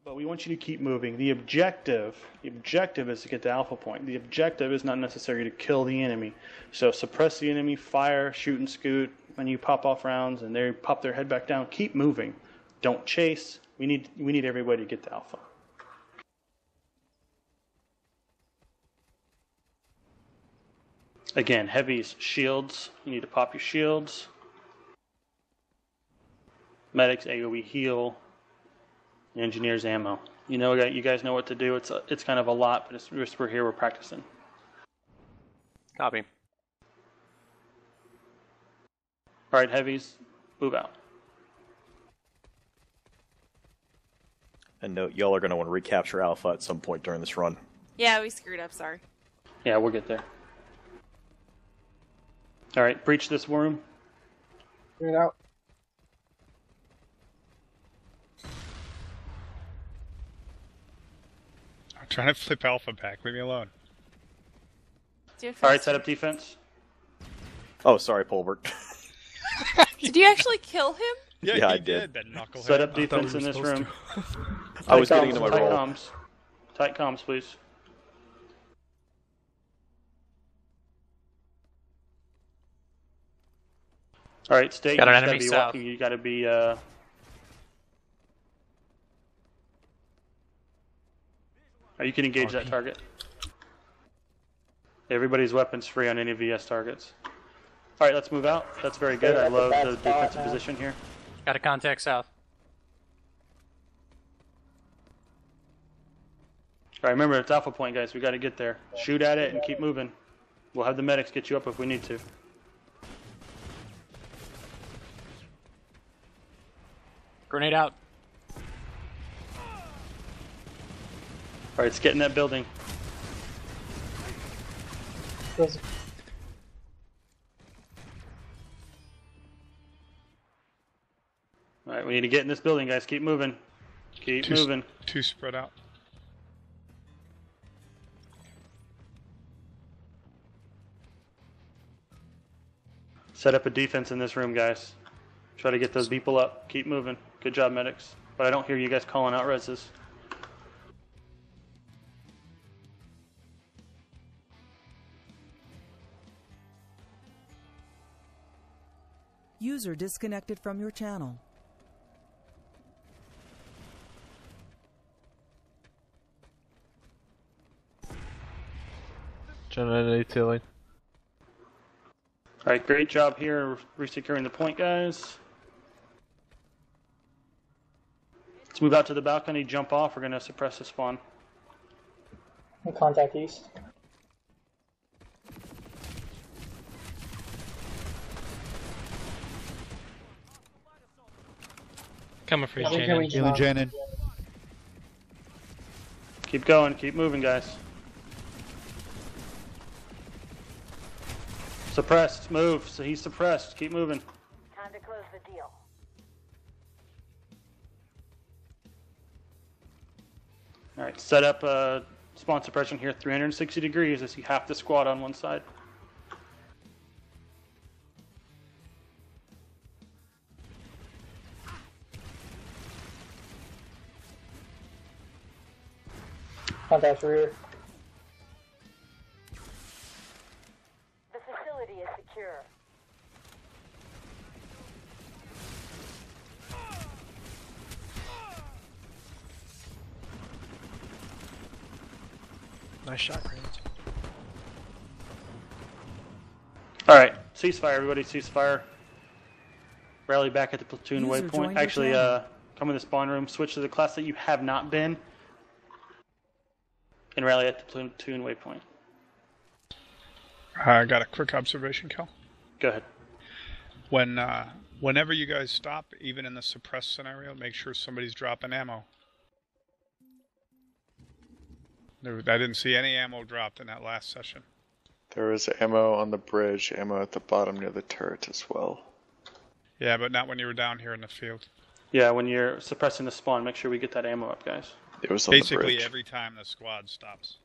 But we want you to keep moving. The objective is to get to Alpha Point. The objective is not necessarily to kill the enemy. So suppress the enemy, fire, shoot and scoot. When you pop off rounds and they pop their head back down, keep moving. Don't chase. We need everybody to get to Alpha. Again, heavies, shields. You need to pop your shields. Medics, AoE heal. Engineers, ammo. You guys know what to do. It's kind of a lot, but we're here. We're practicing. Copy. All right, heavies, move out. And note, y'all are going to want to recapture Alpha at some point during this run. Yeah, we screwed up. Sorry. Yeah, we'll get there. All right, breach this room. Clear it out. I'm trying to flip Alpha back. Leave me alone. All right, set up defense. Oh, sorry, Polbert. Did you actually kill him? Yeah, I did. That knucklehead. Set up defense in this room. I was getting into my tight role. comms. Tight comms, please. All right, State. Got an You gotta enemy be south. walking. You gotta be. You can engage that target. Everybody's weapons free on any VS targets. All right, let's move out. That's very good. I love the defensive position here. Got a contact south. All right, remember it's Alpha Point, guys. We got to get there. Shoot at it and keep moving. We'll have the medics get you up if we need to. Grenade out. All right, let's get in that building. All right, we need to get in this building, guys. Keep moving. Keep moving. Two spread out. Set up a defense in this room, guys. Try to get those people up. Keep moving. Good job, medics. But I don't hear you guys calling out reses. User disconnected from your channel. All right, great job here resecuring the point, guys. Let's move out to the balcony, jump off. We're going to suppress the spawn. Contact east. Coming for you, Healing Janet. Janet. Keep going, keep moving, guys. Suppressed, move. So he's suppressed. Keep moving. Time to close the deal. All right, set up spawn suppression here, 360 degrees. I see half the squad on one side. Contact rear. The facility is secure. Nice shot, Grant. All right, ceasefire, everybody, ceasefire. Rally back at the platoon User waypoint. joined your Actually, channel. come in the spawn room, switch to the class that you have not been. and rally at the platoon waypoint. I got a quick observation, Cal. Go ahead. Whenever you guys stop, even in the suppressed scenario, make sure somebody's dropping ammo. I didn't see any ammo dropped in that last session. There was ammo on the bridge, ammo at the bottom near the turret as well. Yeah, but not when you were down here in the field. Yeah, when you're suppressing the spawn, make sure we get that ammo up, guys. It was on the Basically bridge. every time the squad stops.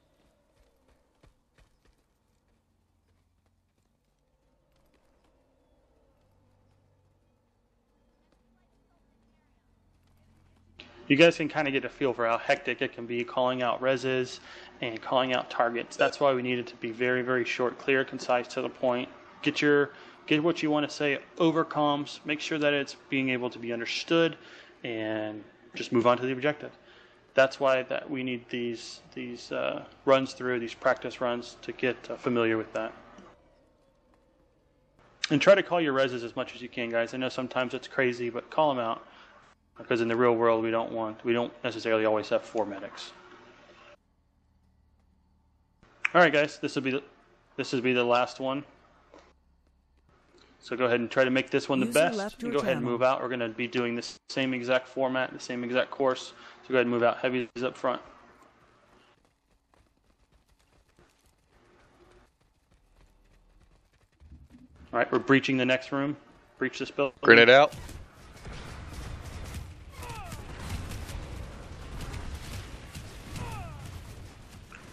You guys can kind of get a feel for how hectic it can be calling out reses and calling out targets. That's why we need it to be very, very short, clear, concise, to the point. Get what you want to say over comms. Make sure that it's being able to be understood, and just move on to the objective. That's why we need these runs through, these practice runs, to get familiar with that. And try to call your reses as much as you can, guys. I know sometimes it's crazy, but call them out. Because in the real world, we don't necessarily always have 4 medics. All right, guys, this will be the last one. So go ahead and try to make this one the best, and go ahead and move out. We're going to be doing the same exact format, the same exact course. So go ahead and move out. Heavies up front. All right, we're breaching the next room. Breach this building. Grenade out.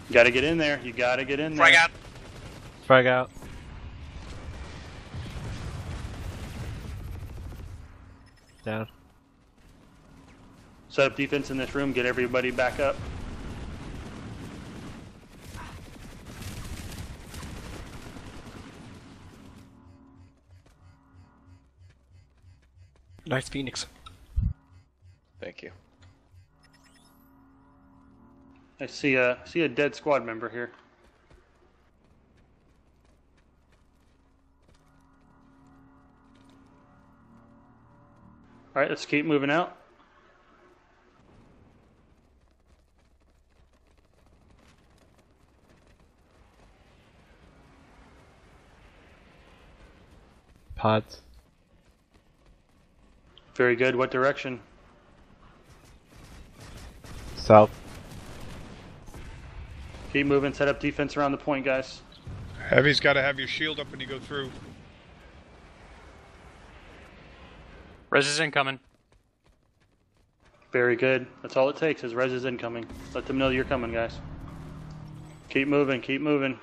You gotta get in there. You gotta get in there. Frag out. Frag out. Down. Set up defense in this room. Get everybody back up. Nice Phoenix. Thank you. I see a dead squad member here. All right, let's keep moving out. Pods. Very good. What direction? South. Keep moving. Set up defense around the point, guys. Heavy's got to have your shield up when you go through. Res is incoming. Very good. That's all it takes is res is incoming. Let them know you're coming, guys. Keep moving. Keep moving.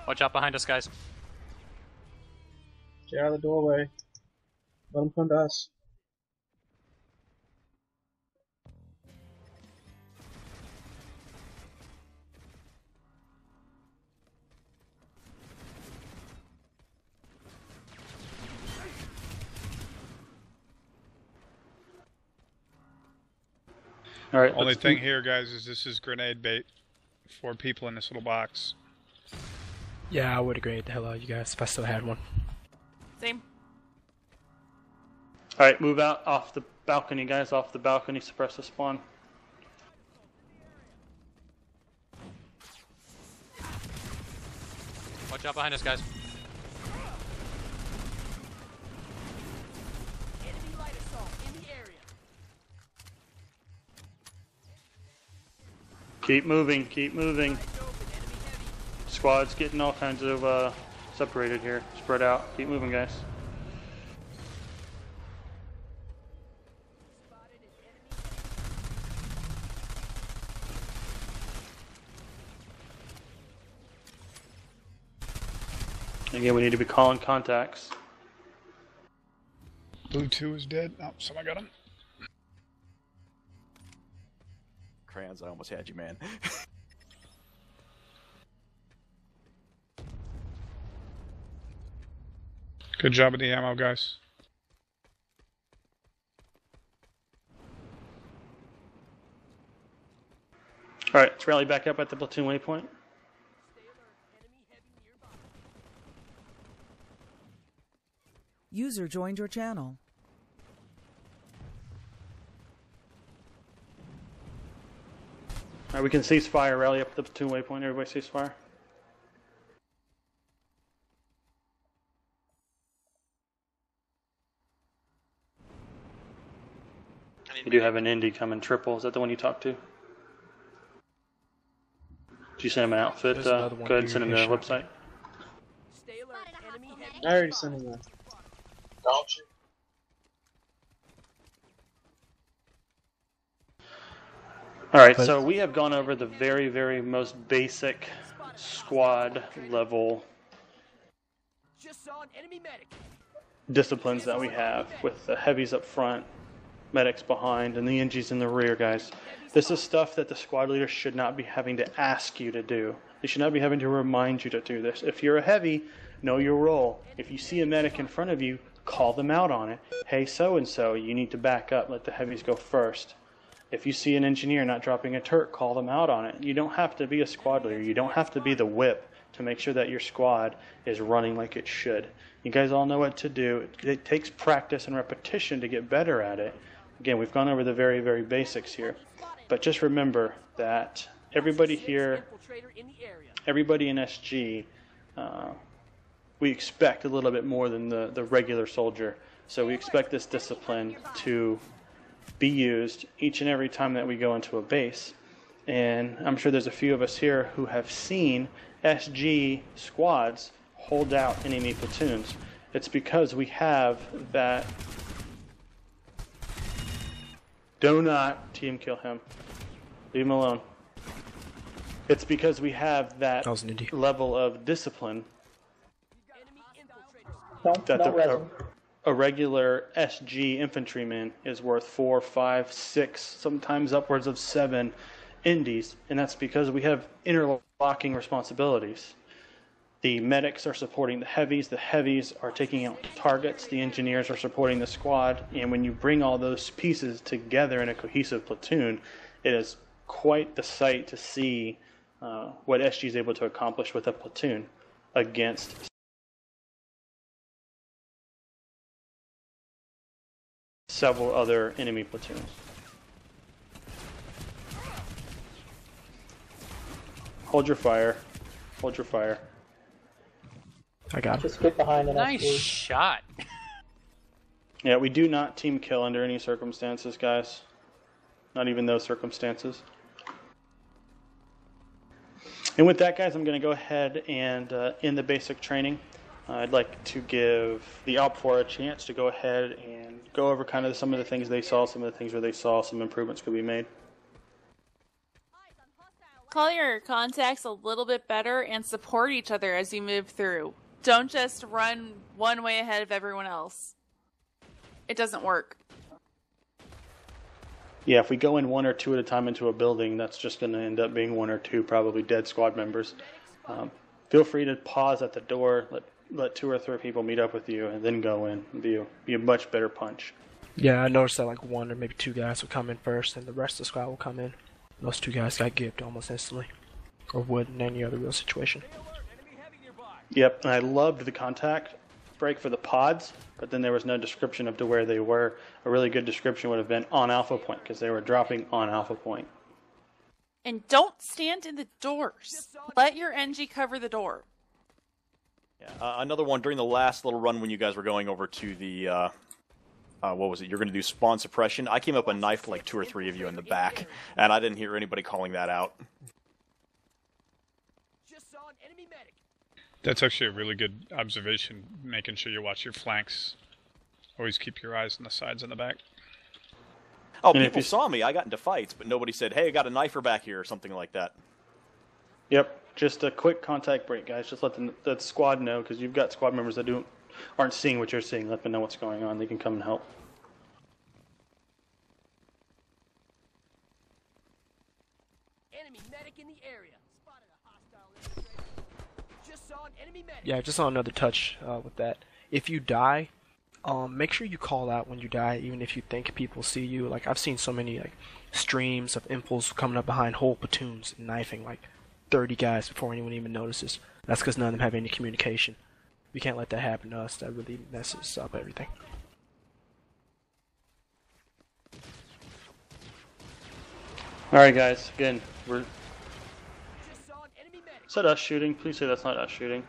Watch out behind us, guys. Get out of the doorway. Let them come to us. All right. Only thing here, guys, is this is grenade bait. 4 people in this little box. Yeah, I would grenade the hell out of you guys if I still had one. Same. All right, move out off the balcony, guys. Off the balcony. Suppress the spawn. Watch out behind us, guys. Enemy light assault in the area. Keep moving. Keep moving. Squad's getting all kinds of separated here. Spread out. Keep moving, guys. Again, we need to be calling contacts. Blue 2 is dead. Oh, someone got him. Crayons, I almost had you, man. Good job with the ammo, guys. All right, let's rally back up at the platoon waypoint. User joined your channel. Alright, we can cease fire, rally up to the platoon waypoint, everybody cease fire. You do have an Indy coming triple. Is that the one you talked to? Did you send him an outfit? Go ahead and send him the website. I already sent him that. Don't you? Alright, so we have gone over the very, very most basic squad level disciplines that we have, with the heavies up front, medics behind, and the NGs in the rear, guys. This is stuff that the squad leader should not be having to ask you to do. They should not be having to remind you to do this. If you're a heavy, know your role. If you see a medic in front of you, call them out on it. Hey, so-and-so, you need to back up. Let the heavies go first. If you see an engineer not dropping a turret, call them out on it. You don't have to be a squad leader. You don't have to be the whip to make sure that your squad is running like it should. You guys all know what to do. It takes practice and repetition to get better at it. Again, we've gone over the very, very basics here. But just remember that everybody here, everybody in SG, we expect a little bit more than the regular soldier. So we expect this discipline to be used each and every time that we go into a base. And I'm sure there's a few of us here who have seen SG squads hold out enemy platoons. It's because we have that. Do not team kill him. Leave him alone. It's because we have that level of discipline that a regular SG infantryman is worth 4, 5, 6, sometimes upwards of 7 indies, and that's because we have interlocking responsibilities. The medics are supporting the heavies are taking out targets, the engineers are supporting the squad, and when you bring all those pieces together in a cohesive platoon, it is quite the sight to see what SG is able to accomplish with a platoon against several other enemy platoons. Hold your fire. Hold your fire. I got him. Just get behind an Nice shot. Yeah, we do not team kill under any circumstances, guys. Not even those circumstances. And with that, guys, I'm going to go ahead and end the basic training. I'd like to give the OPFOR a chance to go ahead and go over kind of some of the things they saw, some of the things where they saw some improvements could be made. Call your contacts a little bit better and support each other as you move through. Don't just run one way ahead of everyone else. It doesn't work. Yeah, if we go in 1 or 2 at a time into a building, that's just going to end up being 1 or 2 probably dead squad members. Feel free to pause at the door, let 2 or 3 people meet up with you, and then go in. Be a much better punch. Yeah, I noticed that like 1 or maybe 2 guys would come in first, and the rest of the squad will come in. Those 2 guys got gipped almost instantly, or would in any other real situation. Yep, and I loved the contact break for the pods, but then there was no description of to where they were. A really good description would have been on Alpha Point, because they were dropping on Alpha Point. And don't stand in the doors. Let your NG cover the door. Yeah, another one during the last little run when you guys were going over to the, what was it? You're going to do spawn suppression. I came up and knifed like 2 or 3 of you in the back, and I didn't hear anybody calling that out. That's actually a really good observation, making sure you watch your flanks. Always keep your eyes on the sides and the back. Oh, and people saw me. I got into fights, but nobody said, hey, I got a knifer back here or something like that. Yep, just a quick contact break, guys. Just let the squad know, because you've got squad members that aren't seeing what you're seeing. Let them know what's going on. They can come and help. Enemy medic in the area. Spotted a hostile infiltrator. Just saw an enemy medic. Yeah, just on another touch with that. If you die, make sure you call out when you die, even if you think people see you. Like, I've seen so many like streams of infos coming up behind whole platoons and knifing like 30 guys before anyone even notices. That's because none of them have any communication. We can't let that happen to us. That really messes up everything. Alright guys, again, we're... Is that us shooting? Please say that's not us shooting.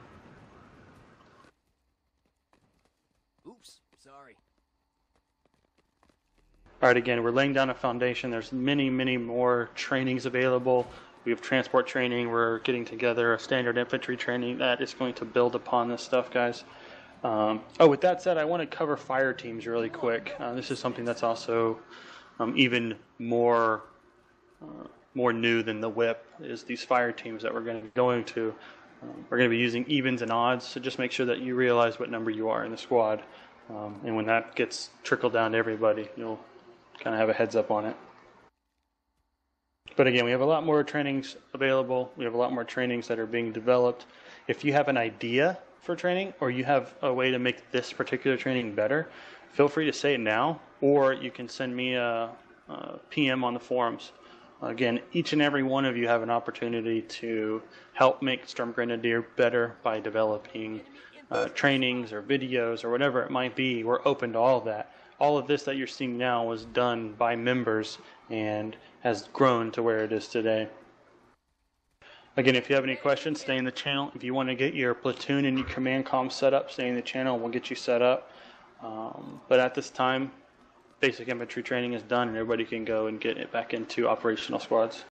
Oops, sorry. Alright, again, we're laying down a foundation. There's many, many more trainings available. We have transport training. We're getting together a standard infantry training that is going to build upon this stuff, guys. With that said, I want to cover fire teams really quick. This is something that's also even more new than the whip, is these fire teams that we're going to be going to. We're going to be using evens and odds, so just make sure that you realize what number you are in the squad. And when that gets trickled down to everybody, you'll kind of have a heads up on it. But again, we have a lot more trainings available. We have a lot more trainings that are being developed. If you have an idea for training, or you have a way to make this particular training better, feel free to say it now, or you can send me a PM on the forums. Again, each and every one of you have an opportunity to help make Sturmgrenadier better by developing trainings or videos or whatever it might be. We're open to all of that. All of this that you're seeing now was done by members and has grown to where it is today. Again, if you have any questions, stay in the channel. If you want to get your platoon and your command comm set up, stay in the channel. We'll get you set up. But at this time, basic infantry training is done, and everybody can go and get it back into operational squads.